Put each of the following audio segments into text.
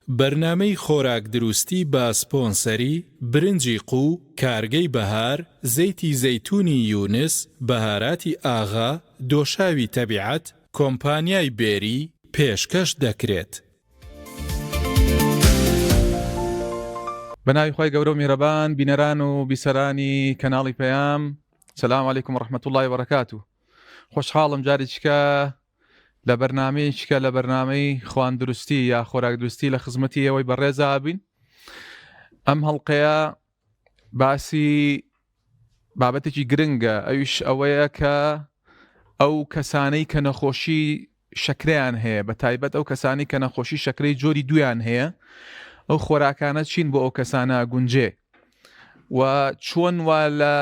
بەرنامەی خۆراک دروستی بە سپۆنسەری برنجی قو، کارگەی بەهار، زەیتی زەیتونی یونس، بەهاراتی ئاغا، دۆشاوی تەبیعەت، کۆمپانیای بێری پێشکەش دەکرێت. بەناوی خۆی گەورە و میهرەبان بینەران و بیسەرانی کەناڵی پەیام، سەلام عەلەیکم وڕەحمەتوڵڵاهی وبەرەکاتوه. خۆشحاڵم جارێکیکە لە بەرنامەیەکە لە بەرنامەی خواردروستی یا خۆراک دروستی لە خزمەتی ئێوەی بەڕێزا بین. ئەم هەڵقەیە باسی بابەتێکی گرنگە، ئەویش ئەوەیە کە ئەو کەسانەی کە نەخۆشی شەکرەیان هەیە، بە تایبەت ئەو کەسانی کە نەخۆشی شەکرەی جۆری دویان هەیە، ئەو خۆراکانە چین بۆ ئەو کەسانە گونجێ و چۆن وا لە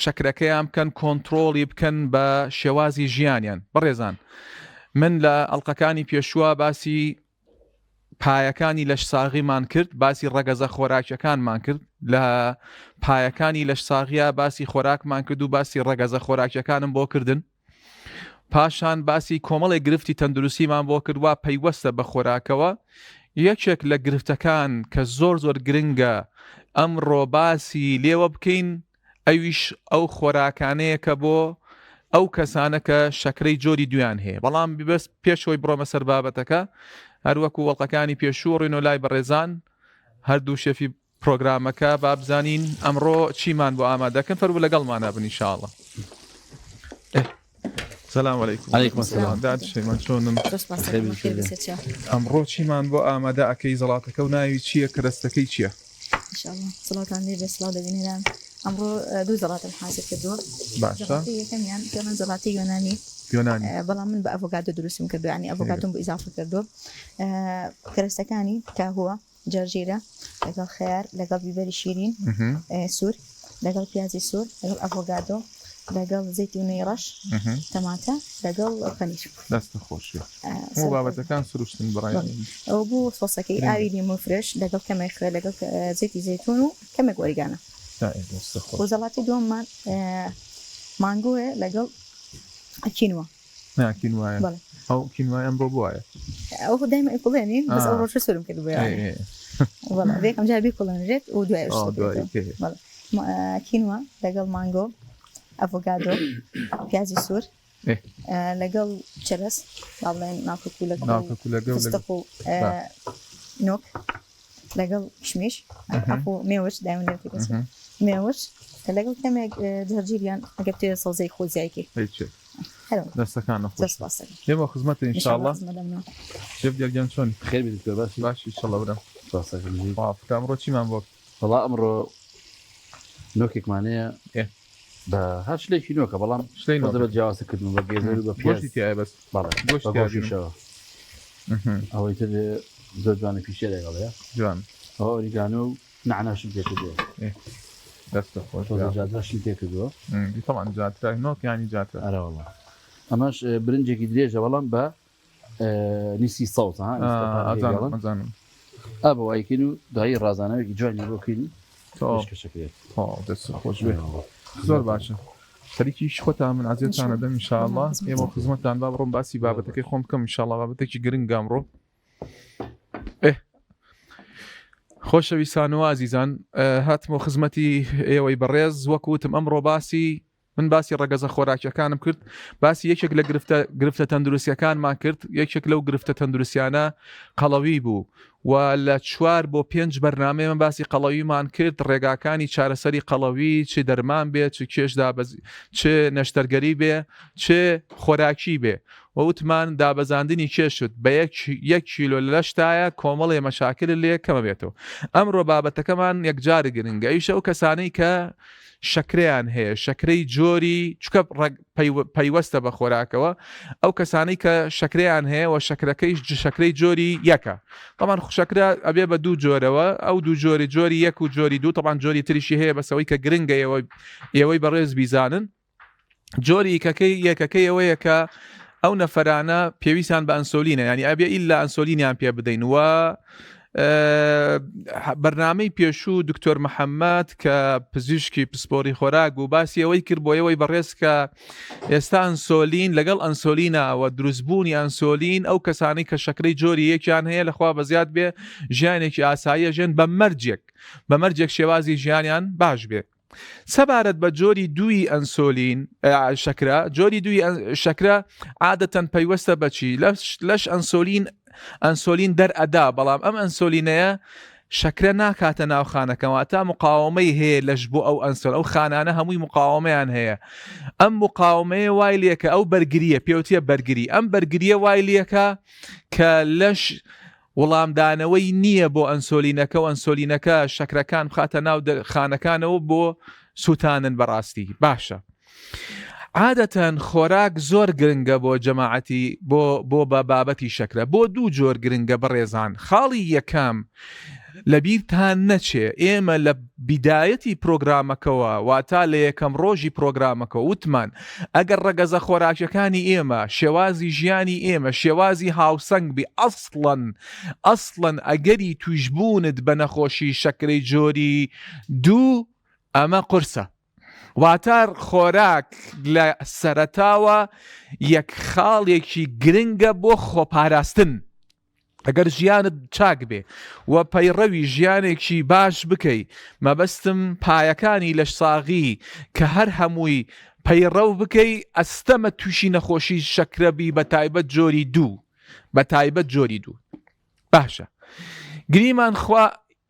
شەکرەکەیان بکەن کۆنتترۆڵی بکەن بە شێوازی ژیانیان. بەڕێزان، من لە ئەڵلقەکانی پێشووە باسی پایەکانی لەش ساغیمان کرد، باسی ڕەگەزە خۆراکیەکانمان کرد، لە پایەکانی لەش ساغیە باسی خۆراکمان کرد و باسی ڕەگەزە خۆراکیەکانم بۆ کردن. پاشان باسی کۆمەڵی گرفتی تەندروستیمان بۆ کردووە پەیوەستە بە خۆراکەوە. یەکێک لە گرفتەکان کە زۆر گرنگە ئەمڕۆ باسی لێوە بکەین، ئەویش ئەو خۆراکانەیە کە بۆ ئەو کەسانە کە شەکرەی جۆری دویان هەیە. بەڵام ببەست پێشەوەی بڕۆمە سەر بابەتەکە، هەروەکو وەڵقەکانی پێشوو ڕێن و لای بەڕێزان هەردوو شێفی پرۆگرامەکە بابزانین ئەمڕۆ چیمان بۆ ئامادەکەن. فەرموو لەگەڵمانە بن ئینشاءڵڵا. سلام علیکم. علیکم السلام. دادشەیمان چۆنن؟ ئەمڕۆ چیمان بۆ ئامادە ئەکەی زەڵاتەکە و ناوی چییە، کەرەستەکەی چییە؟ ئینشاءڵڵا سڵاتان لێ بێ، سڵاو دەبینێران. ئەمڕۆ دوو زەڵاتم حاضر کردووە. باشە. یەکەمیان پێڵەن زەڵاتی یۆنانی، بەڵام من بە ئەڤۆکادۆ دروستم کردو، یعنی ئەڤۆکادۆم بۆ ئیزافە کردووە. کەرەستەکانی کاهووە، جەرجیرە لەگەڵ خەیار، لەگەڵ بیبەری شیرین سوور، لەگەڵ پیازی سوور، لەگەڵ ئەڤۆکادۆ، لەگەڵ زەیتونی ڕەش، تەماتە، لەگەڵ پەنیر. دەستە خۆشی هەموو بابەتەکان سروشتن بڕای ئەو بوو سۆسەکەی ئاوی لیمۆ فرێش لەگەڵ کەمێک لەگەڵ زەیتی زەیتون و کەمێک وەریگانە. زەڵاتی دووەممان مانگۆیە لەگەڵ کینوە. کینوایە. ئەو کینوایان بۆ بواە ئەو دایمە ئەیکڵێنین، بەس ئەو ڕۆژە سرم کرد بێ بێکم جار بیکڵێنرێت و دوای کینوە لەگەڵ مانگۆ، ئەڤۆکادۆ، پیازی سوور، لەگەڵ چرەس با بڵێن ناکۆکو لەگەڵ فستق و نۆک، لەگەڵ کشمیش مێوش دایمە مێوش، لەگەڵ کەمێک جەرجیریان ئەگەر تێ سەوزەی خۆزیایکی دەستەکانە لێمە خزمەتە ئینشاءڵڵا. شێف دیارگیان چۆن؟ خێر بیت باشی ئینشاءڵڵا برم. ئەمڕۆ چیمان بۆ؟ وەڵا ئەمڕۆ نۆکێکمانەیە بە هەر شتێکی نۆکە، بەڵام دەبێت جیاوازکردن بە گێزەر و بە گۆشتی تایە، بەس گۆشتیشەوە ئەوەی تر زۆر جوانە پیشێ لەگەڵەیە جوان. ئەو ئۆریگانۆ و نعناشم پێکردووە. دەستە خۆش جادراشم پێکردووە. تەمان جاترا نۆک ینی جاترا. ئەرە وەڵا ئەمەش برنجێکی درێژە، بەڵام بە نیسی سەوز ئازانم ئا بەوایکن و دوایی ڕازانەوەکی جوانی بۆکەین شکرێت. دەست خۆش بێ، زۆر باشە. خەریکیش خۆتان من ئازیێتانە دەم ئینشاءڵڵا. ئێمە خزمەتتان با بڕۆم باسی بابەتەکەی خۆم بکەم ئینشاءڵڵا، بابەتێکی گرنگە ئەمڕۆ. خۆشەویستان و ئازیزان، هاتمەوە خزمەتی ئێوەی بەڕێز. وەکوتم ئەمڕۆ من باسی ڕەگەزە خۆراکیەکانم کرد، باسی یەکێک لە گرفتە تەندروستیەکانمان کرد. یەکێک لەو گرفتە تەندروستیانە قەڵەوی بوو و لە 4 بۆ 5 بەرنامەی من باسی قەڵەویمان کرد، ڕێگاکانی چارەسەری قەڵەوی، چ دەرمان بێ، چ کێشدا چ نەشتەرگەری بێ، چ خۆراکی بێ. وەوتمان دابەزاندنی کێشت بە 1 کیلۆ لەشتایە کۆمەڵێ مەشاکل لێ کەمە بێتەوە. ئەمڕۆ بابەتەکەمان یەکجار گرنگە، ئەویش ئەو کەسانەی کە شەکرەیان هەیە، شەکرەی جۆری چکە پەیوەستە بە خۆراکەوە، ئەو کەسانەی کە شەکرەیان هەیە و شەکرەی جۆری یەکە. تەمان شەکرە ئەبێ بە دوو جۆرەوە، ئەو دوو جۆری یەک و جۆری دوو، تەمان جۆری تریشی هەیە، بەسەوەی کە گرنگە ئێوەی بەڕێز بیزانن. جۆری یەکەکەی ئەوەیە کە ئەو نەفەرانە پێویستیان بە ئەنسۆلینە، ینی ئەبێ ئیلا ئەنسۆلینیان پێ بدەین و بەرنامەی پێشوو دکتۆر محەممەد کە پزیشکی پسپۆری خۆراک بوو باسی ئەوەی کرد بۆ ئەوەی بەڕێز کە ئێستا ئەنسۆلین لەگەڵ ئەنسۆلینەوە دروستبوونی ئەنسۆلین ئەو کەسانی کە شەکرەی جۆری یەکیان هەیە لەخوا بەزیاد بێ ژیانێکی ئاساییە ژێن بە مەرجێک شێوازی ژیانیان باش بێت. سەبارەت بە جۆری دووی ئەنسۆلین شەکرە جۆری دووی شەکرە عادەتەن پەیوەستە بەچی لەش ئەنسۆلین دەرئەدا بەڵام ئەم ئەنسۆلینەیە شەکرە ناکاتە ناوخانەکەەوە تا مقاومەی هەیە لەش بۆ ئەو ئەنسۆل ئەو خانانە هەمووی مقاومەیان هەیە ئەم مقاومەیە وای لێکە ئەو بەرگریە پێوتیە بەرگری ئەم بەرگریە وای لێکە کە لەش وەڵامدانەوەی نییە بۆ ئەنسۆلینەکە و ئەنسۆلینەکە شەکرەکان بخاتە ناو خانەکانەوە بۆ سووتانن بەڕاستی باشە. عادەتەن خۆراک زۆر گرنگە بۆ جەماعەتی بۆ بابەتی شەکرە بۆ دوو جۆر گرنگە بەڕێزان. خاڵی یەکەم لەبیرتان نەچێ ئێمە لە بیدایەتی پرۆگرامەکەەوە واتە لە یەکەم ڕۆژی پرۆگرامەکە وتمان ئەگەر ڕەگەزە خۆراکیەکانی ئێمە شێوازی ژیانی ئێمە شێوازی هاوسەنگ بی ئەسڵەن ئەگەری توشبوونت بە نەخۆشی شەکرەی جۆری دوو ئەمە قورسە واتار خۆراک لە سەرەتاوە یەک خاڵێکی گرنگە بۆ خۆپاراستن. ئەگەر ژیانت چاک بێ و پەیڕەوی ژیانێکی باش بکەی مەبەستم پایەکانی لە ساغی کە هەر هەمووی پەیڕەو بکەی ئەستەمە تووشی نەخۆشی شەکرەبی بە تایبەت جۆری دوو باشە. گریمان خوا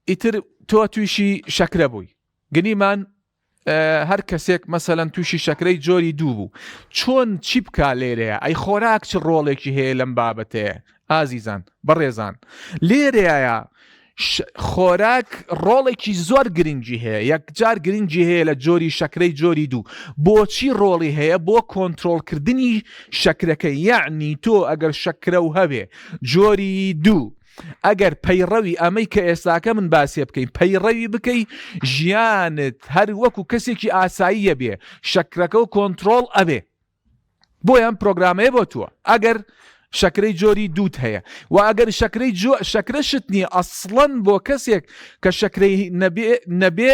ئیتر تۆ تووشی شەکرە بووی گریمان هەر کەسێک مەسەلەن تووشی شەکرەی جۆری دوو بوو چۆن چی بکا لێرەیە ئەی خۆراک چ ڕۆڵێکی هەیە لەم بابەتەیە ئازیزان بەڕێزان لێرەیە خۆراک ڕۆڵێکی زۆر گرنگی هەیە یەکجار گرنگی هەیە لە جۆری شەکرەی جۆری دوو بۆچی ڕۆڵی هەیە بۆ کۆنتترۆلکردنی شەکرەکەی یعنی تۆ ئەگەر شەکرە و هەبێ جۆری دوو ئەگەر پەیڕەوی ئەمەی کە ئێستاکە من باسێ بکەین پەیڕەوی بکەی ژیانت هەر وەکو کەسێکی ئاساییە بێ شەکرەکە و کۆنتترۆل ئەبێ بۆیان پرۆگرامەیە بۆ تووە ئەگەر شەکرەی جۆری دووت هەیە و ئەگەر شەکرەشت نییە ئەسڵەن بۆ کەسێک کە شەکرەی نەبێ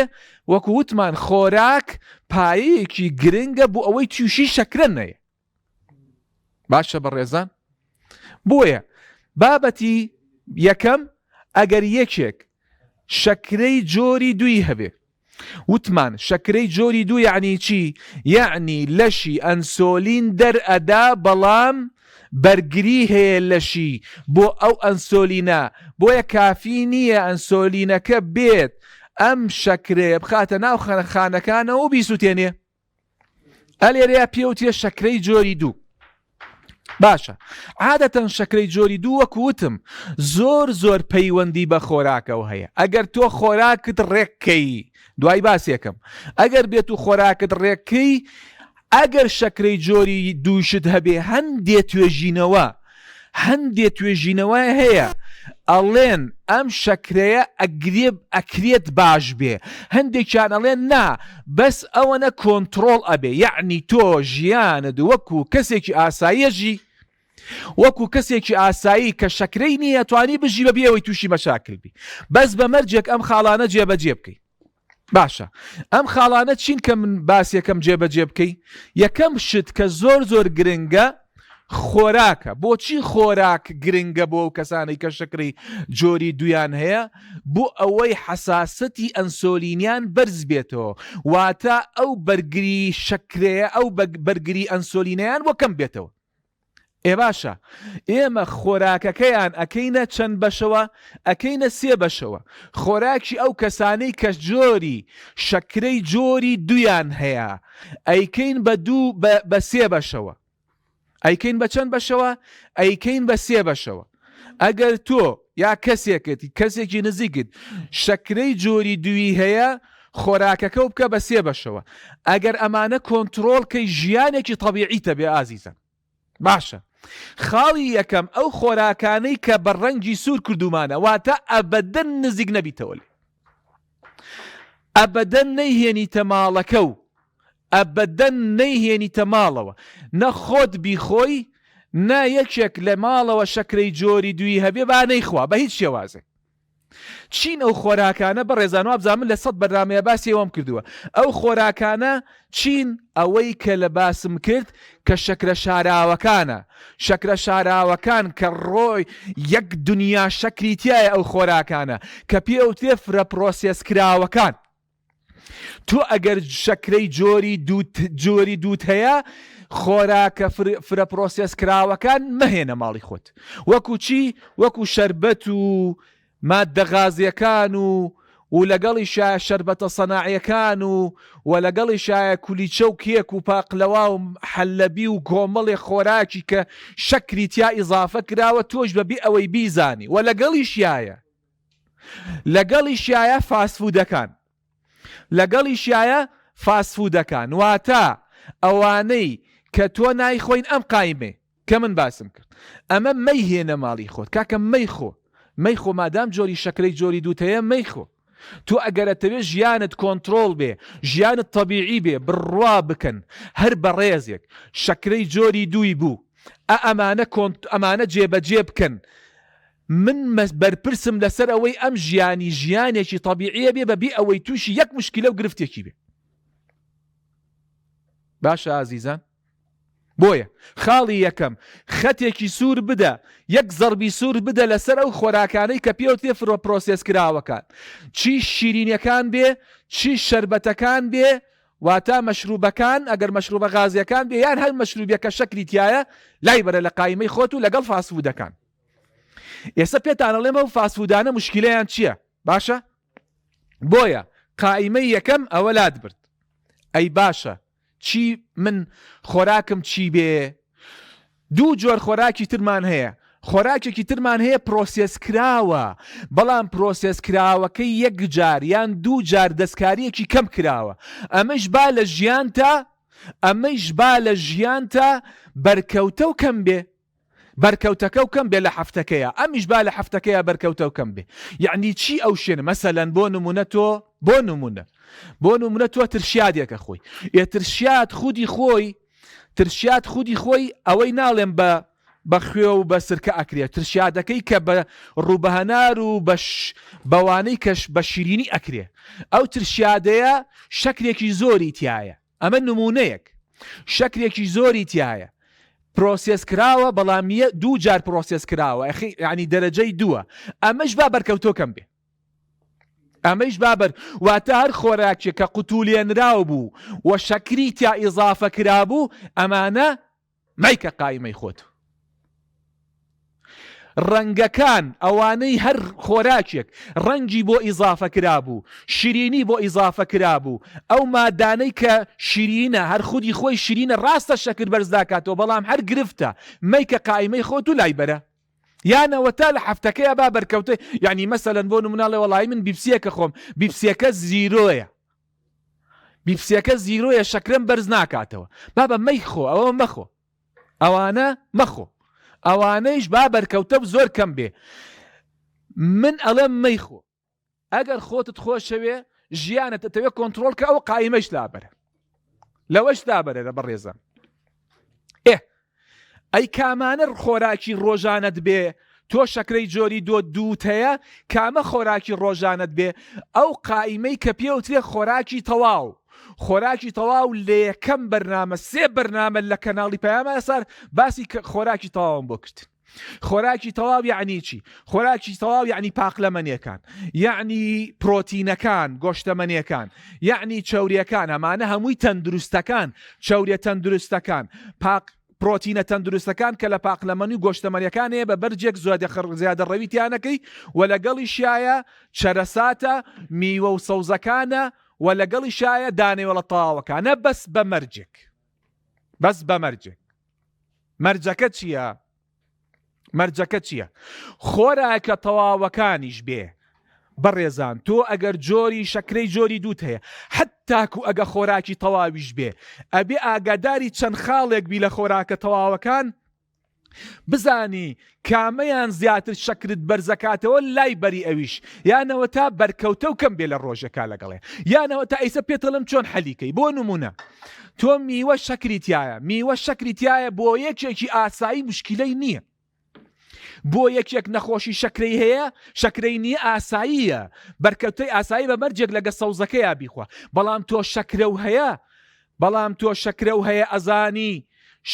وەکو وتمان خۆراک پایەیەکی گرنگە بۆ ئەوەی تووشی شەکرە نەیە باشە بەڕێزان بۆیە بابەتی یەکەم ئەگەر یەکێک شەکرەی جۆری دووی هەبێ وتمان شەکرەی جۆری دوو یعنی چی یعنی لەشی ئەنسۆلین دەرئەدا بەڵام بەرگری هەیە لەشی بۆ ئەو ئەنسۆلینە بۆیە کافی نییە ئەنسۆلینەکە بێت ئەم شەکرێ بخاتە ناو خانەکانەوە و بیسووتێنێ ئەلێرەیە پێوتێ شەکرەی جۆری دوو باشە. عادەتەن شەکرەی جۆری دوو وەکوتم زۆر پەیوەندی بە خۆراکەوە هەیە ئەگەر تۆ خۆراکت ڕێککەی دوای باسێکم ئەگەر بێت و خۆراکت ڕێککەی ئەگەر شەکرەی جۆری دووشت هەبێ هەندێک توێژینەوە هەیە ئەڵێن ئەم شەکرەیە ئەکرێت باش بێ هەندێکیان ئەڵێن نا بەس ئەوەنە کۆنتترۆل ئەبێ یعنی تۆ ژیانت وەکو کەسێکی ئاساییەژی وەکو کەسێکی ئاسایی کە شەکرەی نییە توانی بژی بە بێەوەی تووشی مەشاکل بی بەس بە مەرجێک ئەم خاڵانە جێبەجێ بکەی باشە. ئەم خاڵانە چین کە من باسیەکەم جێبەجێ بکەی یەکەم شت کە زۆر گرنگە خۆراکە. بۆچی خۆراک گرنگە بۆ ئەو کەسانی کە شەکرەی جۆری دویان هەیە بۆ ئەوەی حساسەتی ئەنسۆلینیان بەرز بێتەوە واتە ئەو بەرگری شەکرەیە ئەو بەرگری ئەنسۆلینیان بۆ کەم بێتەوە. باشە ئێمە خۆراکەکەیان ئەکەینە چەند بەشەوە ئەکەینە 3 بەشەوە خۆراکی ئەو کەسانەی کە جۆری شەکرەی جۆری دویان هەیە ئەیکەین بە 3 بەشەوە ئەیکەین بە چەند بەشەوە ئەیکەین بە 3 بەشەوە. ئەگەر تۆ یا کەسێکی نزیکت شەکرەی جۆری دوی هەیە خۆراکەکە بکە بە 3 بەشەوە ئەگەر ئەمانە کۆنتترۆل کەی ژیانێکی طەبیعیتە بێ ئازیزم باشە. خاڵی یەکەم ئەو خۆراکانەی کە بە ڕەنگی سوور کردومانە واتە ئەبەدەن نزیک نەبیتەوە لێ ئەبەدەن نەیهێنیتە ماڵەکە و ئەبەدەن نەیهێنیتە ماڵەوە نەخۆت بیخۆی نا یەکێک لە ماڵەوە شەکرەی جۆری دوی هەبێ با نەیخوا بە هیچ شێوازێک چین ئەو خۆراکانە بە ڕێزانەوە بزانم لە 100 بەرنامەیە باسی ئەوەم کردووە ئەو خۆراکانە چین ئەوەی کە لە باسم کرد کە شەکرە شاراوەکانە شەکرە شاراوەکان کە ڕۆی یەک دنیا شەکری تایە ئەو خۆراکانە کە پێوتێ فرە پرۆسێس کراوەکان تۆ ئەگەر شەکرەی جۆری دووت هەیە خۆراکە فرە پرۆسێس کراوەکان مەهێنە ماڵی خۆت وەکو چی وەکو شەربەت و مادە غازیەکان و لەگەڵی شایە شەربەتە سەناعیەکان و لەگەڵی شایە کولیچە و کێک و پاقلەوا و حەلەبی و گۆمەڵی خۆراکی کە شەکری تیا ئیزافە کراوە تۆش بەبێ ئەوەی بیزانی و لەگەڵی شایە فاسفودەکان فاسفودەکان واتە ئەوانەی کە تۆ نایخۆین ئەم قایمێ کە من باسم کرد ئەمە مەیهێنە ماڵی خۆت کاکە مەیخۆ مادام جۆری شەکرەی جۆری دووتەیە مەیخۆ تۆ ئەگەرەتەوێت ژیانت کۆنتترۆل بێ ژیانت تەبیعی بێ بڕوا بکەن هەر بە ڕێزێک شەکرەی جۆری دووی بوو ئەمانە جێبەجێ بکەن من بەرپرسم لەسەر ئەوەی ئەم ژیانێکی تەبیعیە بێ بەبێ ئەوەی تووشی یەک مشکلە و گرفتێکی بێ باشە ئازیزان بۆیە خاڵی یەکەم خەتێکی سوور بدە یەک زەربی سوور بدە لەسەر ئەو خۆراکانەی کە پێوتێ فرۆ پرۆسێس کراوەکان چی شیرینیەکان بێ چی شەربەتەکان بێ واتە مەشروبەکان ئەگەر مەشروبە غازیەکان بێ یان هەر مەشروبیەکە شەکری تایە لای بەرە لە قایمەی خۆت و لەگەڵ فاسفودەکان ئێستا پێتانەڵێم ئەو فاسفودانە مشکلەیان چییە باشە بۆیە قایمەی یەکەم ئەوە لات برد ئەی باشە چی من خۆراکم چی بێ دوو جۆر خۆراکی ترمان هەیە خۆراکێکی ترمان هەیە پرۆسێس کراوە بەڵام پرۆسێس کراوەکەی یەک جار یان دوو جار دەستکاریەکی کەم کراوە ئەمەش با لە ژیانتە بەرکەوتە و کەم بێ بەرکەوتەکە و کەم بێ لە هەفتەکەیە ئەمیش با لە هەفتەکەیە بەرکەوتە و کەم بێ یعنی چی ئەو شوێنە مەسەلەن بۆ نمونە تۆ ترشیادێکە خۆی ترشیاد خودی خۆی ئەوەی ناڵێم بە خوێ و بە سرکە ئەکرێت ترشیادەکەی کە بە ڕووبەهەنار و بەوانەی کەش بە شیرینی ئەکرێ ئەو ترشیادەیە شەکرێکی زۆری تایە ئەمە نمونەیەک شەکرێکی زۆری تایە پرۆسێس کراوە بەڵامیە دوو جار پرۆسێس کراوە یعنی دەرەجەی دووە ئەمەش با بەرکەوتۆ کەم بێ ئەمەش بابەر واتە هەر خۆراکێک کە قوتوولێنراو بوو و شەکری تا ئیزافە کرابوو ئەمانە مەیکە قایمەی خۆت ڕەنگەکان ئەوانەی هەر خۆراکێک ڕەنگی بۆ ئیزافە کرابوو شیرینی بۆ ئیزافە کرابوو ئەو مادانەی کە شیرینە هەر خودی خۆی شیرینە ڕاستە شەکر بەرزداکاتەوە بەڵام هەر گرفتە مەیکە قایمەی خۆت و لای بەرە یانەوە تا لە هەفتەکەیە با بەرکەوتە یعنی مەسەلەن بۆ نموناڵێ وەڵی من بیپسیەکە خۆم بیپسیەکە زیرۆیە شەکرم بەرز ناکاتەوە بابە مەیخۆ ئەوە مەخۆ ئەوانە مەخۆ ئەوانەیش با بەرکەوتە زۆر کەم بێ من ئەڵێم مەیخۆ ئەگەر خۆتت خۆشەوێ ژیانت دەتەوێت کۆنتترۆل کە ئەو قایمەش لابەرە لەوەش لابەرە لە بەڕێزم ئەی کامانە خۆراکی ڕۆژانت بێ تۆ شەکرەی جۆری دووت هەیە کامە خۆراکی ڕۆژانت بێ ئەو قایمەی کە پێوترێ خۆراکی تەواو لە یەکەم بەرنامە 3 بەرنامە لە کەناڵی پەیامە ئەسار باسی خۆراکی تەواوم بۆ کرد خۆراکی تەواو یعنی چی خۆراکی تەواو یعنی پاقلەمەنیەکان یعنی پرۆتینەکان گۆشتەمەنیەکان یعنی چەوریەکان ئەمانە هەمووی تەندروستەکان چەوریە تەندروستەکان پرۆتینە تەندروستەکان کە لە پاقلەمەنی و گۆشتەمەنیەکانەیە بە بەرجێک زیادە ڕەویتیانەکەی و لەگەڵی شایە چەرەساتە میوە و سەوزەکانە و لەگەڵی شایە دانێوەڵە تەواوەکانە بەس بە مەرجێک مەرجەکە چییە خۆراکە تەواوەکانیش بێ بەڕێزان تۆ ئەگەر جۆری شەکرەی جۆری دووت هەیە حتاکو ئەگە خۆراکی تەواویش بێ ئەبێ ئاگاداری چەند خاڵێک بی لە خۆراکە تەواوەکان بزانی کامەیان زیاتر شەکرت بەرزەکاتەوە لای بەری ئەویش یانەوە تا بەرکەوتە و کەم بێ لە ڕۆژەکە لەگەڵێ یانەوە تا ئەیسە پێتەڵم چۆن حەلیکەی بۆ نمونە تۆ میوە شەکری تایە بۆ یەکێکی ئاسایی مشکلەی نییە بۆ یەکێک نەخۆشی شەکرەی هەیە شەکرەی نییە ئاساییە بەرکەوتەی ئاسایی بە مەرجێک لەگە سەوزەکەیە بیخوا بەڵام تۆ شەکرە و هەیە ئەزانی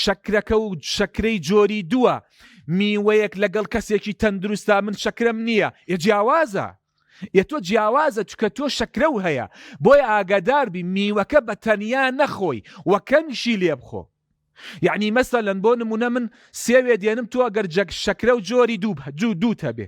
شەکرەکە و شەکرەی جۆری دووە میوەیەک لەگەڵ کەسێکی تەندروستە من شەکرەم نییە جیاوازە تۆ جیاوازە چکە تۆ شەکرە و هەیە بۆیە ئاگاداربی میوەکە بە تەنیا نەخۆی وەکەمیشی لێ بخۆ یعنی مەسەلەن بۆ نمونە من سێوێ دێنم تۆ ئەگەر شەکرە و جۆری دووت هەبێ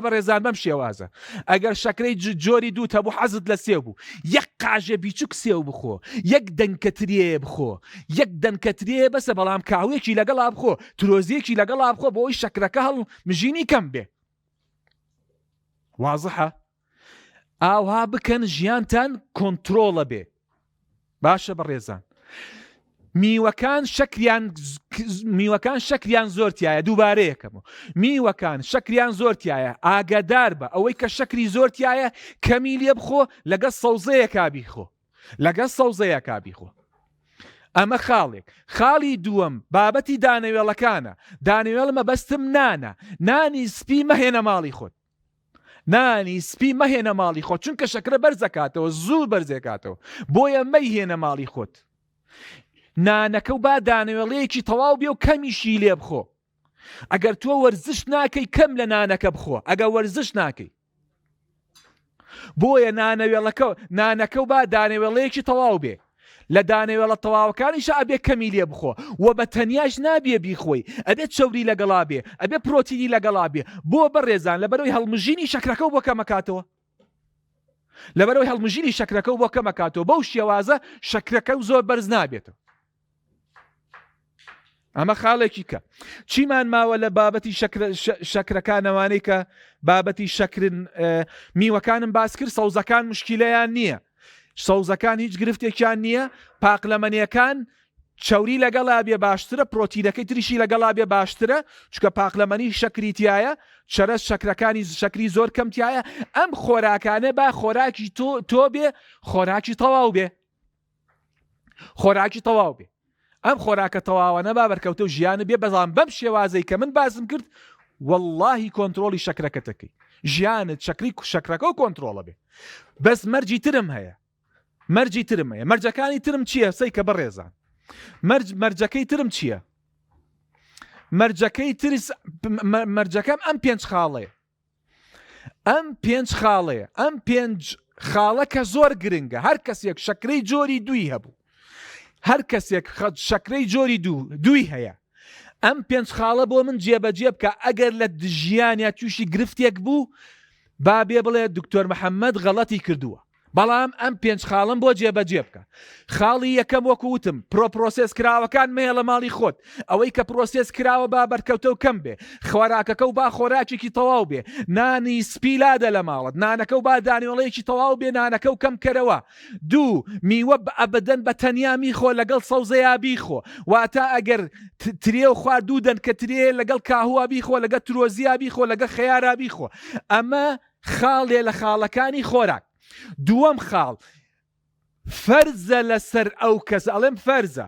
بە ڕێزان بەم شێوازە ئەگەر شەکرەی جۆری دووت هەبوو حەزت لە سێو بوو یەک قاژە بیچوک سێو بخۆ یەک دەنکەترێ بخۆ یەک دەنکەترێ بەسە بەڵام کاوێکی لەگەڵا بخۆ ترۆزیەکی لەگەڵا بخۆ بۆی شەکرەکە هەڵ مژینی کەم بێ وازحە ئاوها بکەن ژیانتان کۆنترۆڵە بێ باشە بە ڕێزان میوەکان شەکریان زۆرتیایە دووبارەیەکەمەوە میوەکان شەکریان زۆرتیایە ئاگادار بە ئەوەی کە شەکری زۆرتیایە کەمی لێ بخۆ لەگە سەوزەیەکا بیخۆ ئەمە خاڵێک خاڵی دووەم بابەتی دانەوێڵەکانە دانەوێڵ مەبەستم نانی سپی مەهێنە ماڵی خۆت چونکە شەکرە بەرزەکاتەوە زوو بەرزێکاتەوە بۆیە مەیهێنە ماڵی خۆت نانەکە و با دانەوێڵەیەکی تەواو بێ و کەمیشی لێ بخۆ ئەگەر تۆ وەرزش ناکەی کەم لە نانەکە بخۆ ئەگە وەرزش ناکەی بۆیە نانەکە و با دانەوێڵەیەکی تەواو بێ لە دانەوێڵە تەواوەکانیشە ئەبێ کەمی لێ بخۆ و بە تەنیاش نابێ بیخۆی ئەبێت چەوری لەگەڵا بێ ئەبێ پرۆتینی لەگەڵا بێ بۆ بەڕێزان لەبەرەوەی هەڵمژینی شەکرەکە و بۆ کەمەکاتەوە بەو شێوازە شەکرەکە و زۆر بەرز نابێتەوە ئەمە خاڵێکی کە چیمان ماوە لە بابەتی شەکرەکانەوانەی کە بابەتی شەکرن میوەکانم باس کرد سەوزەکان مشکیلەیان نییە سەوزەکان هیچ گرفتێکیان نییە پاقلەمەنیەکان چەوری لەگەڵا بێ باشترە پرۆتینەکەی تریشی لەگەڵا بێ باشترە چکە پاقلەمەنی شەکریتیایە چەرەس شەکرەکانی شەکری زۆر کەمتیایە ئەم خۆراکانە با خۆراکی تۆ بێ خۆراکی تەواو بێ ئەم خۆراکە تەواوانە با بەرکەوتە و ژیانە بێ بەزان بەم شێوازەی کە من باسم کرد واللهی کۆنترۆلی شەکرەکەتەکەی ژیانت شەکرەکە و کۆنترۆڵە بێ بەس مەرجی ترم هەیە مەرجەکانی ترم چییە سەی کە بەڕێزان مەرجەکەی ترم چییە مەرجەکەم ئەم پێنج خاڵە کە زۆر گرنگە هەر کەسێک شەکرەی جۆری دووی هەبوو هەر کەسێک شەکرەی جۆری دووی هەیە ئەم پێنج خاڵە بۆ من جێبەجێ بکە ئەگەر لە ژیانیا تووشی گرفتێک بوو با بێ بڵێ دکتۆر محەممەد غەڵەتی کردووە بەڵام ئەم پێنج خاڵم بۆ جێبەجێ بکە خاڵی یەکەم وەکو وتم پرۆسس کراوەکان مەیە لە ماڵی خۆت ئەوەی کە پرۆسس کراوە با بەرکەوتە و کەم بێ خۆراکەکە و با خۆراکێکی تەواو بێ نانی سپیلادە لە ماڵت نانەکە و با دانیۆڵەیەکی تەواو بێ نانەکە و کەم کەرەوە دوو میوە ئەبەدەن بە تەنیا میخۆ لەگەڵ سەوزەیە بیخۆ واتە ئەگەر ترێ و خوارد دوو دەن کە ترێ لەگەڵ کاهووا بیخۆ لەگە ترۆزیا بیخۆ لەگە خەیارا بیخۆ ئەمە خاڵێ لە خاڵەکانی خۆراک دووەم خاڵ فەرزە لەسەر ئەو کەس ئەڵێم فەرزە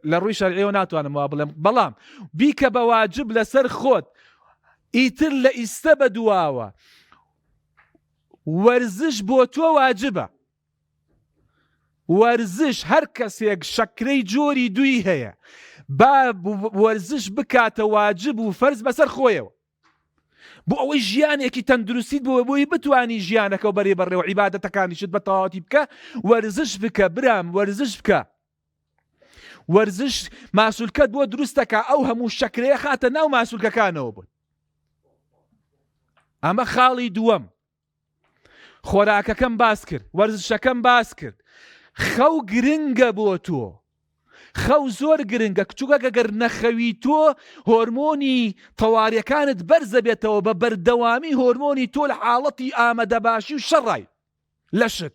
لە ڕووی شەرعیەوە ناتوانم وا بڵێم بەڵام بیکە بە واجب لەسەر خۆت ئیتر لە ئیستە بە دواوە وەرزش بۆ تۆ واجبە وەرزش هەر کەسێک شەکرەی جۆری دووی هەیە با وەرزش بکاتە واجب و فەرز بەسەر خۆیەوە بۆ ئەوەی ژیانێکی تەندروستیت بۆی بتوانی ژیانەکە و بەرێ بەڕێ و عیبادەتەکانیشت بە تەواوەتی بکە وەرزش بکە برام وەرزش بکە وەرزش ماسوولکەت بۆ دروستەکە ئەو هەموو شەکرەیە خاتە ناو ماسوولکەکانەوە بوون ئەمە خاڵی دووەم خۆراکەکەم باس کرد وەرزشەکەم باس کرد خەو گرنگە بۆ تۆ خەو زۆر گرنگە کچووکە گەگەر نەخەوی تۆ هۆرمۆنی تەواریەکانت بەرزە بێتەوە بە بەردەوامی هۆرمۆنی تۆ لە حاڵەتی ئامادەباشی و شەڕای لەشت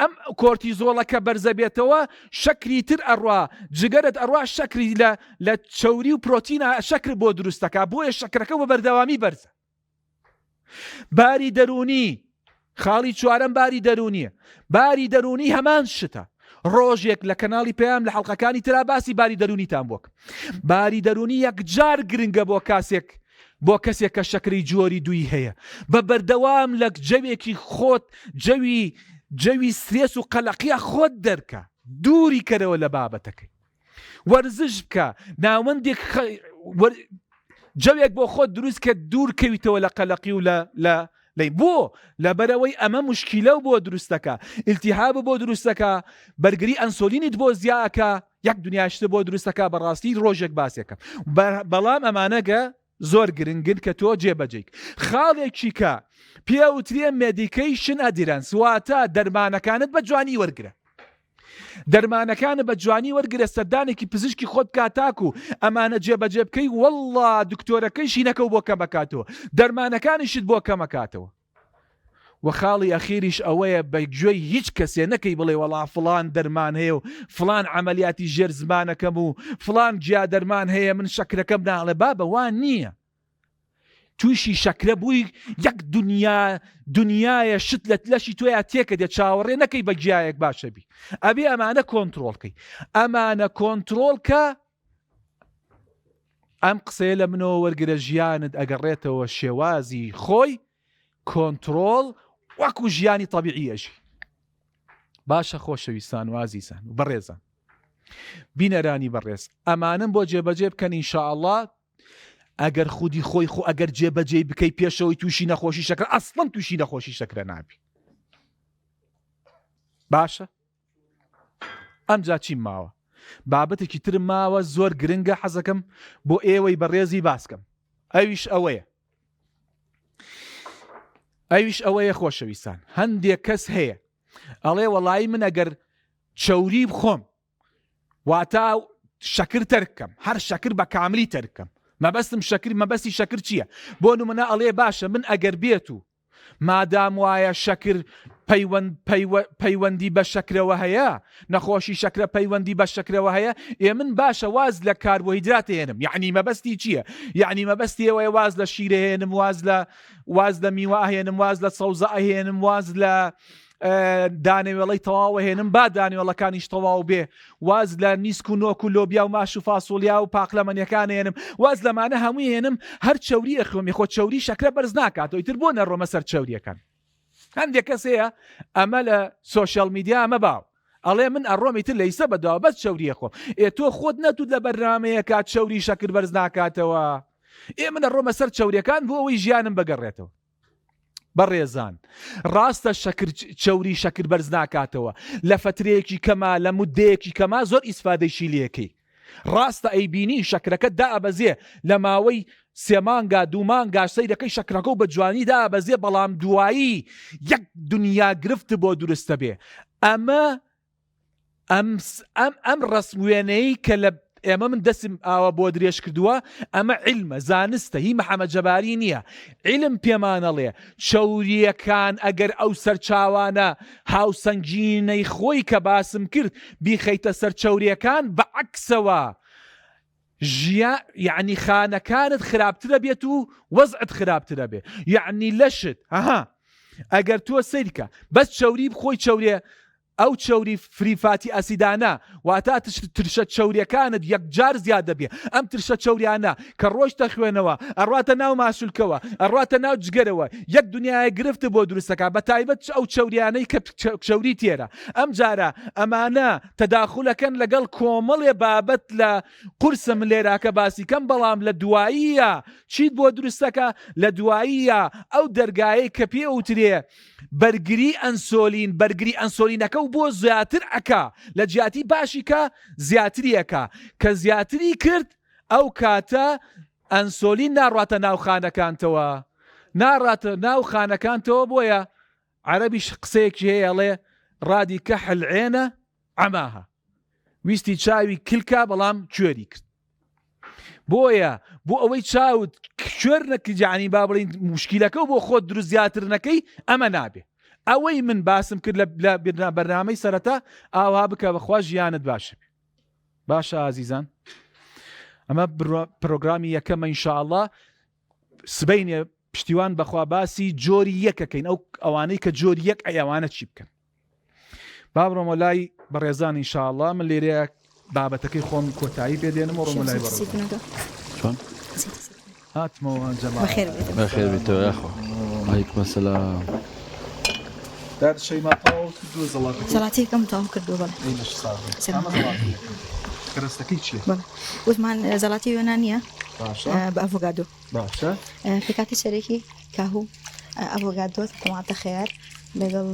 ئەم کۆرتیزۆڵەکە بەرزە بێتەوە شەکری تر ئەڕوا جگەرت ئەڕوا شەکری لە چەوری و پرۆتینە شەکر بۆ دروستەکە بۆیە شەکرەکە بە بەردەوامی بەرزە باری دەرونی خاڵی چوارەم باری دەرونیە باری دەرونی هەمان شتە ڕۆژێک لە کەناڵی پێیان لە حەڵقەکانی ترا باسی باری دەرونیتان بووە. باری دەرونی یەکجار گرنگە بۆ کەسێک کە شەکرەی جۆری دوی هەیە، بە بەردەوام لە جەوێکی خۆت جەوی سترێس و قەلەقیە خۆت دەرکە، دووری کەرەوە لە بابەتەکەی، وەرزش بکە، ناوەندێک جەوێک بۆ خۆت دروست کە دوور کەویتەوە لە قەلەقی و لە بۆ لەبەرەوەی ئەمە مشکیلە و بۆ دروستەکە، ئیلتیهاب بۆ دروستەکە، بەرگری ئەنسۆلینیت بۆ زیاکە، یەک دنیاشتە بۆ دروستەکە، بەڕاستی ڕۆژێک باسێکە. بەڵام ئەمانەگە زۆر گرنگن کە تۆ جێبەجێیک. خاڵێکی کە پێوترێ مێدیکەیشن ئەدیرەنس، واتە دەرمانەکانت بە جوانی وەرگرە، دەرمانەکانە بە جوانی وەرگرە، سەردانێکی پزیشکی خۆت کاتاکو ئەمانە جێبەجێ بکەی، وەڵڵا دکتۆرەکەی شینەکە بۆ کەمەکاتەوە، دەرمانەکانیشت بۆ کەمەکاتەوە. و خاڵی ئەخیریش ئەوەیە بە گوێی هیچ کەسێ نەکەی بڵێ وەڵا فڵان دەرمان هەیە و فڵان عملیاتی ژێر زمانەکەم و فڵان جیا دەرمان هەیە من شەکرەکەم ناڵێ، بابە وان نییە. تووشی شەکرە بووی یەک دنیایە شت لە لەشی تۆیە تێکە دێ، چاوەڕێ نەکەی بە گیایەک باشە بی، ئەبێ ئەمانە کۆنتترۆلکەی، ئەمانە کۆنتترۆلکە. ئەم قسەیە لە منەوە وەرگرە، ژیانت ئەگەڕێتەوە شێوازی خۆی، کۆنتترۆل وەکو ژیانی تەبیعیەژی. باشە خۆشەویستان و ئازیزان و بەڕێزان، بینەرانی بەڕێز، ئەمانم بۆ جێبەجێ بکەن ئینشاءالله. ئەگەر خودی خۆی خۆ ئەگەر جێبەجێ بکەی پێشەوەی تووشی نەخۆشی شەکرە، ئەسڵەن تووشی نەخۆشی شەکرە نابی. باشە ئەمجا چیم ماوە، بابەتێکی ترم ماوە زۆر گرنگە، حەزەکەم بۆ ئێوەی بەڕێزی باسکەم. ئەویش ئەوەیە خۆشەویستان، هەندێک کەس هەیە ئەڵێ وەڵایی من ئەگەر چەوری بخۆم واتە شەکر تەرکەم، هەر شەکر بە کاملی تەرکەم، مەبەستی شەکر چییە؟ بۆ نمونە ئەڵێ باشە من ئەگەر بێت و مادام وایە شەکر پەیوەندی بە شەکرەوە هەیە، نەخۆشی شەکرە پەیوەندی بە شەکرەوە هەیە، من باشە واز لە کاربۆهیدرات هێنم. یعنی مەبەستی چییە؟ یعنی مەبەستی ئەوەیە واز لە شیرە هێنم، واز لە میوە هێنم، واز لە سەوزە هێنم، واز لە دانێوێڵەی تەواو هێنم، با دانێوەڵەکانیش تەواو بێ، واز لە نیسک و نۆک و لۆبیا و ماش و فاسۆلیا و پاقلەمەنیەکان هێنم، واز لەمانە هەمووی هێنم، هەر چەوری ئەخۆمی، خۆ چەوری شەکرە بەرز ناکاتەوە، ئیتر بۆ نەڕۆمە سەر چەوریەکان. هەندێک کەس هەیە ئەمە لە سۆشیال میدیا ئەمە باو ئەڵێ من ئەڕۆمی تر لە ئیسە بەداوە بەس چەوریە خۆم، تۆ خۆت نەتوت لە بەرنامەیە کات چەوری شەکر بەرز ناکاتەوە، من ئەڕۆمە سەر چەوریەکان بۆ ئەوەی ژیانم بەگەڕێتەوە. بەڕێزان، ڕاستە چەوری شەکر بەرز ناکاتەوە، لە فترەیەکی کەما، لە مودەیەکی کەما زۆر ئیسفادەیشی لێکەی. ڕاستە ئەیبینی شەکرەکە دائەبەزێ لە ماوەی 3 مانگا 2 مانگا سەیرەکەی شەکرەکە و بە جوانی دائەبەزێ، بەڵام دوایی یەک دنیا گرفت بۆ دروستە بێ. ئەم ڕسموێنەی کە لە ئێمە من دەستم ئاوە بۆ درێژ کردووە، ئەمە عیلمە، زانستە، هی محەمەد جەباری نییە، عیلم پێمانەڵێ چەوریەکان ئەگەر ئەو سەرچاوانە هاوسەنگینەی خۆی کە باسم کرد بیخەیتە سەر چەوریەکان، بەعەکسەوە یعنی خانەکانت خراپترە بێت و وەزعت خراپترە بێ. یعنی لەشت ئەگەر تۆ سەیرکە بەس چەوری بخۆی چەورێ، ئەو چەوری فریفاتی ئەسیدانە واتە ترشە چەوریەکانت یەکجار زیادە بێ. ئەم ترشە چەوریانە کە ڕۆژتە خوێنەوە، ئەڕاتە ناو ماسوولکەوە، ئەڕاتە ناو جگەرەوە، یەک دنیای گرفت بۆ دروستەکە، بە تایبەت ئەو چەوریانەی کە چەوری تێرە. ئەم جارە ئەمانە تەداخولەکەن لەگەڵ کۆمەڵێ بابەت لە قورسم لێراکە باسی کەم، بەڵام لە دواییە چیت بۆ دروستەکە؟ لە دواییە ئەو دەرگایەی کە پێوترێ بەرگری ئەنسۆلین، بەرگری ئەنسۆلینەکە و بۆ زیاتر ئەکا، لە جیاتی باشی کە زیاتریەکە، کە زیاتری کرد ئەو کاتە ئەنسۆلین ناڕاتە ناو خانەکانتەوە، ناڕاتە ناو خانەکانتەوە. بۆیە عەرەبیش قسەیەکی هەیە ئەڵێ ڕادی کەحل عێنە عەماها، ویستی چاوی کلکە بەڵام کوێری کرد. بۆیە بۆ ئەوەی چاوت کوێر نەکرد، یعنی با بڵین موشکیلەکە و بۆ خۆت دروست زیاتر نەکەی، ئەمە نابێ. ئەوەی من باسم کرد لە بەرنامەی سەرەتا، ئاوا بکە بەخوا ژیانت باشە. باشە ئازیزان، ئەمە پرۆگرامی یەکەمە ئینشاءالله. سبەینێ پشتیوان بەخوا باسی جۆری یەکەکەین، ئەوانەی کە جۆری یەک ئەوانە چی بکەن. با بڕۆمە لای بەڕێزان ئینشاءڵڵا من لێرەیە بابەتەکەی خۆم کۆتایی پێدێنم و ڕۆمە لای بەڕێزان شلون؟ هاتمەوە جەماعە بخير بخير بيتو يا اخو عليكم السلام. دار شەیما تەواو کردووە زەڵاتەکەی زەڵاتەی کەم تەواو کردووە بەڵێ ئەینەش ساغی سلام. ئەمە زەڵاتەیە کەرەستەکەی چییە؟ بەڵێ وتمان زەڵاتی یۆنانیە باشە بە ئەڤۆگادۆ باشە پێکاتی سەرێکی کاهوو ئەڤۆگادۆ تەماتە خەیار لەگەڵ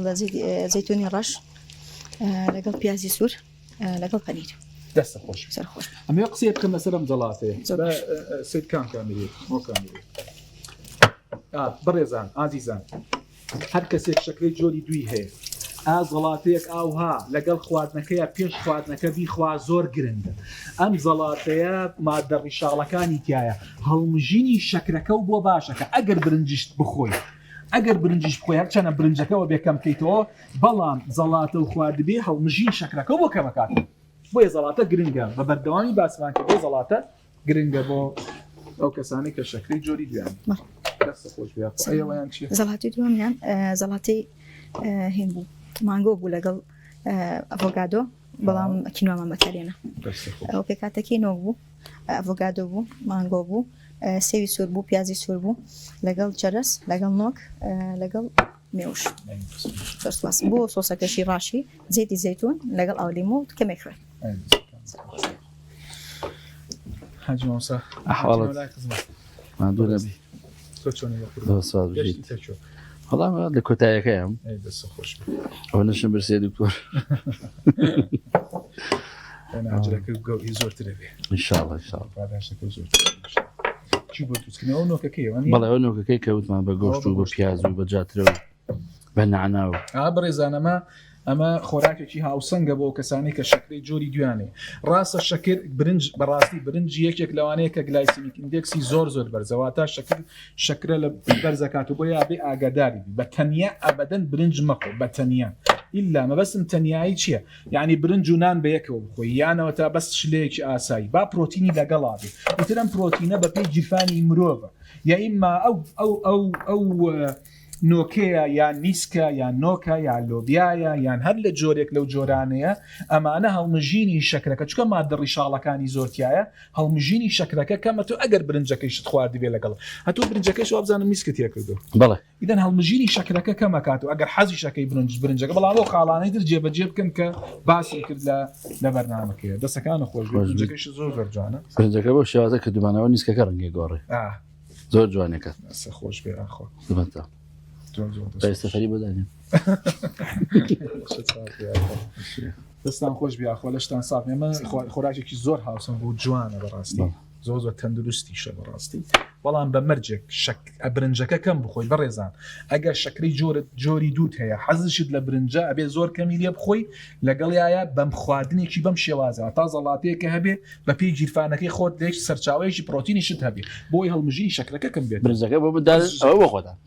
زەیتونی ڕەش لەگەڵ پیازی سوور لەگەڵ پەنیر دەستە خۆش سەرخۆش ئەمێ قسێ بکەم لەسەرم جەڵاتەیە زۆر باش. سید کامیری بەڕێزان ئازیزان هەر کەسێک شەکرەی جۆری دوی هەیە زەڵاتەیەک ئاوها لەگەڵ خواردنەکەیە پێش خواردنەکە بیخوا زۆر گرنگە ئەم زەڵاتەیە مادە ڕیشاڵەکانی تایە هەڵمژینی شەکرەکە و بۆ باشەکە ئەگەر برنجشت بخۆی ئەگەر برنجش بخۆی هەرچەنە برنجەکەەوە بێکەم بکەیتەوە بەڵام زەڵاتە و خواردبێ هەڵمژین شەکرەکە بۆ کەمەکات بۆیە زەڵاتە گرنگە بە بەردەوامی باسمان کرد بۆ زەڵاتە گرنگە بۆ ئەو کەسانی کە شەکرەی جۆری دویان دەستە خۆش بێ ئەویان چیە؟ زەڵاتی دووەمیان زەڵاتی هین بوو مانگۆ بوو لەگەڵ ئەڤۆگادۆ بەڵام کینۆمان بەکارێنە ئەو پێکاتەکەی نۆ بوو ئەڤۆگادۆ بوو مانگۆ بوو سێوی سوور بوو پیازی سوور بوو لەگەڵ چەرس لەگەڵ نۆک لەگەڵ مێوش سپاس بۆ سۆسەکەشی ڕاشی زەیتی زەیتون لەگەڵ ئاولیمۆ و کەمێک خوێن حاجی مامۆستا أحوالك ما دون تۆ چۆنی بەسواد بژیت والله لە کۆتاییەکەیەم دەستە خۆش ئەو نشم برسێ دکتۆر ئاجرەکە گەوهی زۆرترە بێ إن شاء الله إن شاء الله پاداشەکە زۆرتر چی بۆ تووسکردنەوە نۆکەکەیەوە بەڵێ ئەو نۆکەکەی کەوتمان بە گۆشت و بە پیاز و بە جاترە و بە نعنا و بەڕێزانەمە ئەمە خۆراکێکی هاوسەنگە بۆ کەسانی کە شەکرەی جۆری دویانێ ڕاستە شەکر برنج بەڕاستی برنج یەکێک لەوانەیە کە گلایسیمیک ئیندێکسی زۆر بەرزەواتە شەکرە لە بەرزەکات و بۆ یابێ ئاگاداری بە تەنیا ئەبەدەن برنج مەخۆ بە تەنیا ئیلا مەبەستم تەنیایی چییە؟ یعنی برنج و نان بە یەکەوە بخۆی یانەوە تا بەس شلەیەکی ئاسایی با پرۆتینی لەگەڵا بێ وترم پرۆتینە بە پێی جیرفانی مرۆڤە یا ئیما ئەو نۆکەیە یان میسکە یان نۆکە یان لۆبیایە یان هەر لە جۆرێک لەو جۆرانەیە ئەمانە هەڵمژینی شەکرەکە چکە مادە ڕیشاڵەکانی زۆرتایە هەڵمژینی شەکرەکە کەمە تو ئەگەر برنجەکەیشت خواردی بێ لەگەڵ هەتوو برنجەکەیش وابزانم میسکت تێ کردو بەڵێ ئیدەن هەڵمژینی شەکرەکە کەمەکات و ئەگەر حەزی شەکەی برنجەکە بەڵام بۆ خاڵانەی در جێبەجێ بکەن کە باسی کرد لە بەرنامەکەیە دەستەکانە خۆش برنجەکەش زۆر جوانە برنجەکە بۆ شێوازە کە دومانەوە نیسکەکە ڕەنگی گۆڕێ زۆر جوانەکە خۆش بێ ئاخۆ سەفەری بۆدانێن دەستان خۆش بیاخۆ لەشتان ساف ئێمە خۆراکێکی زۆر هاوسەن بوو جوانە بەڕاستی زۆر تەندروستیشە بەڕاستی بەڵام بە مەرجێک برنجەکە کەم بخۆی بەڕێزان ئەگەر شەکری جۆری دووت هەیە حەزشت لە برنجە ئەبێ زۆر کەمی لێ بخۆی لەگەڵیایە بەم خواردنێکی بەم شێوازەوە تا زەڵاتەیەکە هەبێ بە پێی گیرفانەکەی خۆت دێک سەرچاوەیەکی پرۆتینیشت هەبێ بۆی هەڵمژینی شەکرەکە کەم بێت برنجەکە بۆ بدال ئەوە بۆ خۆتان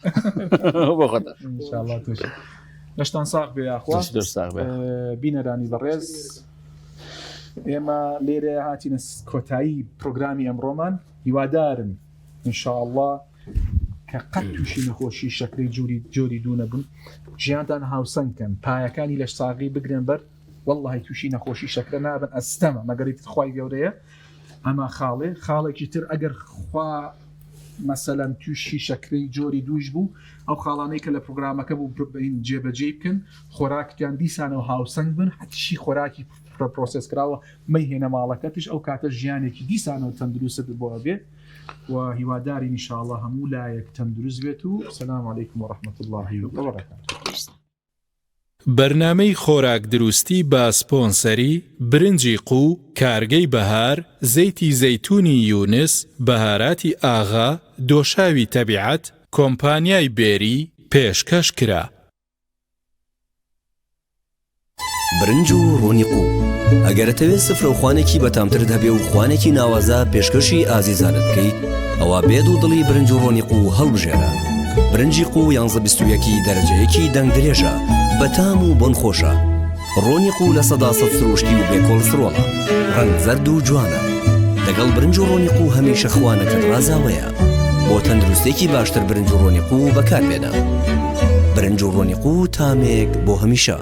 بۆ خۆتان ئینشاءالله توش لەشتان ساق بێ یاخوا بینەرانی بەڕێز ئێمە لێرە هاتینە کۆتایی پرۆگرامی ئەمڕۆمان هیوادارن ئینشاءالله کە قەت تووشی نەخۆشی شەکرەی جۆری دوو نەبن ژیانتان هاوسەنگکەن پایەکانی لەش ساغی بگرن بەر وەڵڵاهی تووشی نەخۆشی شەکرە نابن ئەستەمە مەگەریت خوای گەورەیە ئەمە خاڵێکی تر ئەگەر خوا مەسەلەن تووشی شەکرەی جۆری دووش بوو ئەو خاڵانەی کە لە پرۆگرامەکە بوو بین جێبەجێ بکەن خۆراکیان دیسانەوە هاوسەنگ بن هەتیشی خۆراکی پرۆسس کراوە مەیهێنە ماڵەکەتش ئەو کاتە ژیانێکی دیسانەوە تەندروست بۆ بێت و هیواداری ئینشاءالله هەموو لایەک تەندروست بێت و سەلام عەلەیکم وەڕەحمەت اللهی وبەرەکاتوه. بەرنامەی خۆراک دروستی بە سپۆنسەری برنجی قو، کارگەی بەهار، زەیتی زەیتونی یونس، بەهاراتی ئاغا، دۆشاوی تەبیعەت، کۆمپانیای بێری پێشکەش کرا. برنج و ڕۆنی قو ئەگەرەتەوێت سفرەوخوانێکی بەتامترت هەبێ و خوانێکی ناوازە پێشکەشی ئازیزانت بکەیت ئەوە بێت و دڵی برنج و ڕۆنی قو هەڵبژێرە. برنجی قو 11 دەرەجەیەکی دەنگ درێژە بەتام و بۆن خۆشە. ڕۆنی قو لە 100% سروشتی و بێکۆلسترۆڵە، ڕەنگ زەرد و جوانە. لەگەڵ برنج و ڕۆنی قو هەمیشە خوانەکەت ڕازاوەیە. بۆ تەندروستێکی باشتر برنج و ڕۆنی قو بەکاربێنە. برنج و ڕۆنی قو تامێک بۆ هەمیشە.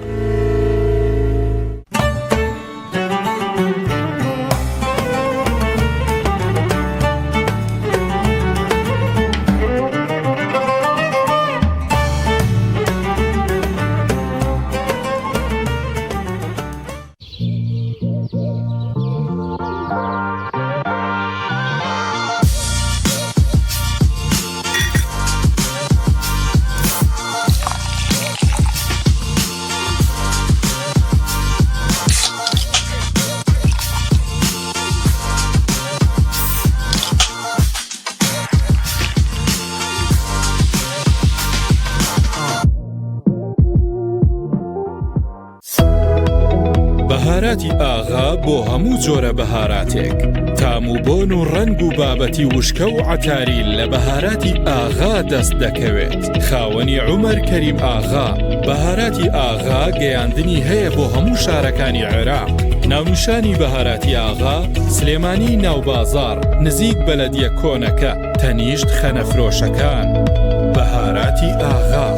بەهاراتی ئاغا بۆ هەموو جۆرە بەهاراتێک تام و بۆن و ڕەنگ و بابەتی وشکە و عەتاری لە بەهاراتی ئاغا دەست دەکەوێت خاوەنی عومەر کەریم ئاغا بەهاراتی ئاغا گەیاندنی هەیە بۆ هەموو شارەکانی عێراق ناونیشانی بەهاراتی ئاغا سلێمانی ناوبازار نزیک بەلەدیە کۆنەکە تەنیشت خەنەفرۆشەکان بەهاراتی ئاغا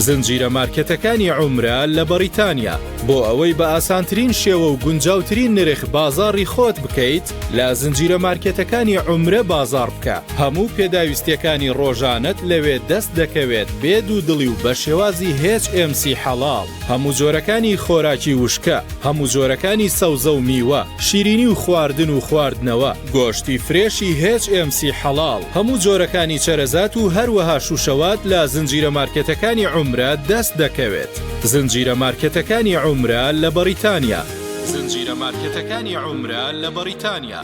زنجیرە مارکێتەکانی عومرە لە بەریتانیا بۆ ئەوەی بە ئاسانترین شێوە و گونجاوترین نرخ بازاڕی خۆت بکەیت لە زنجیرە مارکێتەکانی عومرە بازار بکە هەموو پێداویستیەکانی ڕۆژانت لەوێ دەست دەکەوێت بێد و دڵی و بە شێوازی HMC حەڵاڵ هەموو جۆرەکانی خۆراکی وشکە هەموو جۆرەکانی سەوزە و میوە شیرینی و خواردن و خواردنەوە گۆشتی فرێشی HMC حەڵاڵ هەموو جۆرەکانی چەرەزات و هەروەها شوشەوات لە زنجیرە مارکێتەکانی عومرە دەست دەکەوێت زنجیرە مارکێتەکانی عومرە لە بەریتانیا زنجیرە مارکێتەکانی عومرە لە بەریتانیا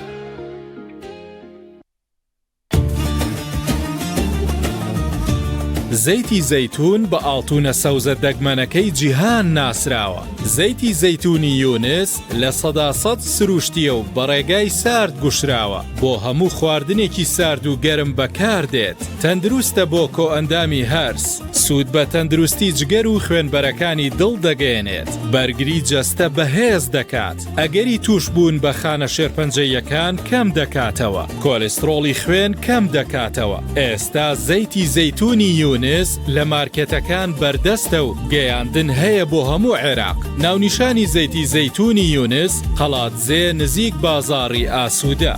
زەیتی زەیتون بە ئاڵتونە سەوزە دەگمەنەکەی جیهان ناسراوە زەیتی زەیتونی یونس لە 100% سروشتیە و بەڕێگای سارد گوشراوە بۆ هەموو خواردنێکی سارد و گەرم بەکار دێت تەندروستە بۆ کۆئەندامی هەرس سوود بە تەندروستی جگەر و خوێنبەرەکانی دڵ دەگەێنێت بەرگری جەستە بەهێز دەکات ئەگەری توش بوون بە خانە شێرپەنجەیەکان کەم دەکاتەوە کۆلێسترۆڵی خوێن کەم دەکاتەوە ئێستا زەیتی زەیتونی یونس لە مارکێتەکان بەردەستە و گەیاندن هەیە بۆ هەموو عێراق ناونیشانی زەیتی زەیتونی یونس قەڵاتزێ نزیک بازاڕی ئاسوودە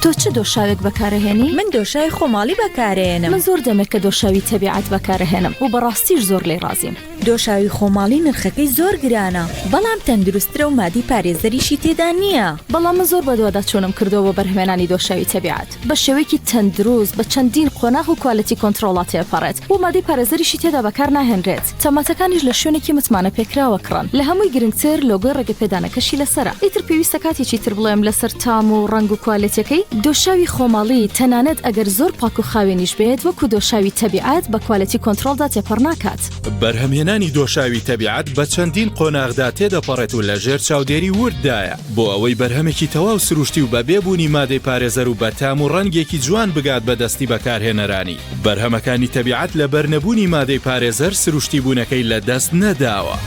تۆ چ دۆشاوێک بەکارەهێنی؟ من دۆشاوی خۆماڵی بەکارهێنم من زۆر دەمێت کە دۆشاوی تەبیعەت بەکارەهێنم و بەڕاستیش زۆر لێ ڕازیم دۆشاوی خۆماڵی نرخەکەی زۆر گرانە بەڵام تەندروسترە و مادی پارێزەریشی تێدا نییە بەڵام من زۆر بەدووادا چۆنم کردەوە بەرهێنانی دۆشاوی تەبیعەت بە شێوەیەکی تەندروست بە چەندین قۆناغ و کوالیتی کۆنترۆڵات تێپەڕێت و مادی پارێزەریشی تێدا بەکار ناهێنرێت تەماتەکانیش لە شوێنێکی متمانە پێکراوە کڕن لە هەمووی گرنگتر لۆگۆی ڕێگەپێدانەکەشی لەسەرە ئیتر پێویستە کاتێکی تر بڵێم لەسەر تام و ڕەنگ و کوالیتیەکەی دۆشاوی خۆماڵی تەنانەت ئەگەر زۆر پاک و خاوێنیش بێت وەکو دۆشاوی تەبیعەت بە کوالیتی کۆنترۆڵدا تێپەڕ ناکات بەرهەمهێنانی دۆشاوی تەبیعەت بە چەندین قۆناغدا تێدەپەڕێت و لەژێر چاودێری وردایە بۆ ئەوەی بەرهەمێکی تەواو سروشتی و بە بێبوونی مادەی پارێزەر و بە تام و ڕەنگێکی جوان بگات بەدەستی بەکارهێنەرانی بەرهەمەکانی تەبیعەت لە بەرنەبوونی مادەی پارێزەر سروشتی بوونەکەی لە دەست نەداوە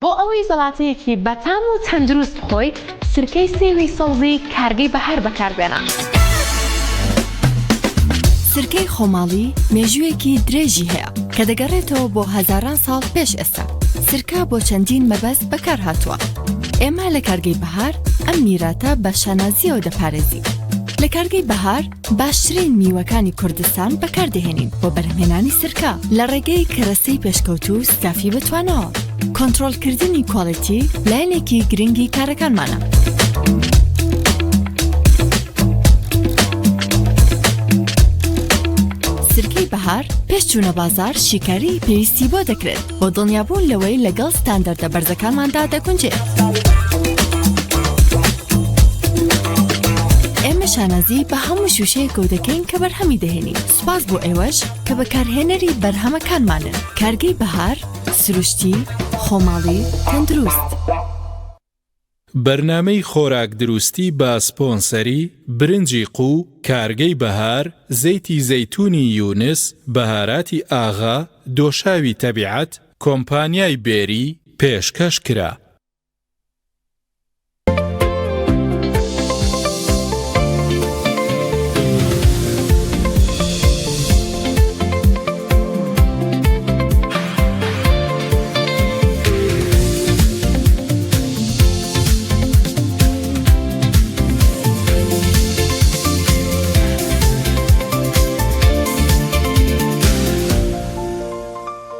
بۆ ئەوەی زەڵاتەیەکی بەتام و تەندروست بخۆیت سرکەی سێوی سەوزی کارگەی بەهار بەکاربێنە سرکەی خۆماڵی مێژوویەکی درێژی هەیە کە دەگەڕێتەوە بۆ هەزاران ساڵ پێش ئێستا سرکە بۆ چەندین مەبەست بەکار هاتووە ئێمە لە کارگەی بەهار ئەم میراتە بە شانازیەوە دەپارێزی لە کارگەی بەهار باشترین میوەکانی کوردستان بەکاردەهێنین بۆ بەرهەمهێنانی سرکە لە ڕێگەی کەرەسەی پێشکەوت و ستافی بتوانەوە کۆنترۆلکردنی کواڵیتی لایەنێکی گرنگی کارەکانمانە سرکەی بەهار پێش چوونە بازار شیکاری پێویستی بۆ دەکرێت بۆ دڵنیابوون لەوەی لەگەڵ ستاندەردە بەرزەکانماندا دەگونجێت ئێمە شانازی بە هەموو شوشەیەک و دەکەین کە بەرهەمی دەهێنین سوپاس بۆ ئێوەش کە بەکارهێنەری بەرهەمەکانمانن کارگەی بەهار سروشتی خۆماڵی تەندروست بەرنامەی خۆراک دروستی بە سپۆنسەری برنجی قو کارگەی بەهار زەیتی زەیتونی یونس بەهاراتی ئاغا دۆشاوی تەبیعەت کۆمپانیای بێری پێشکەش کرا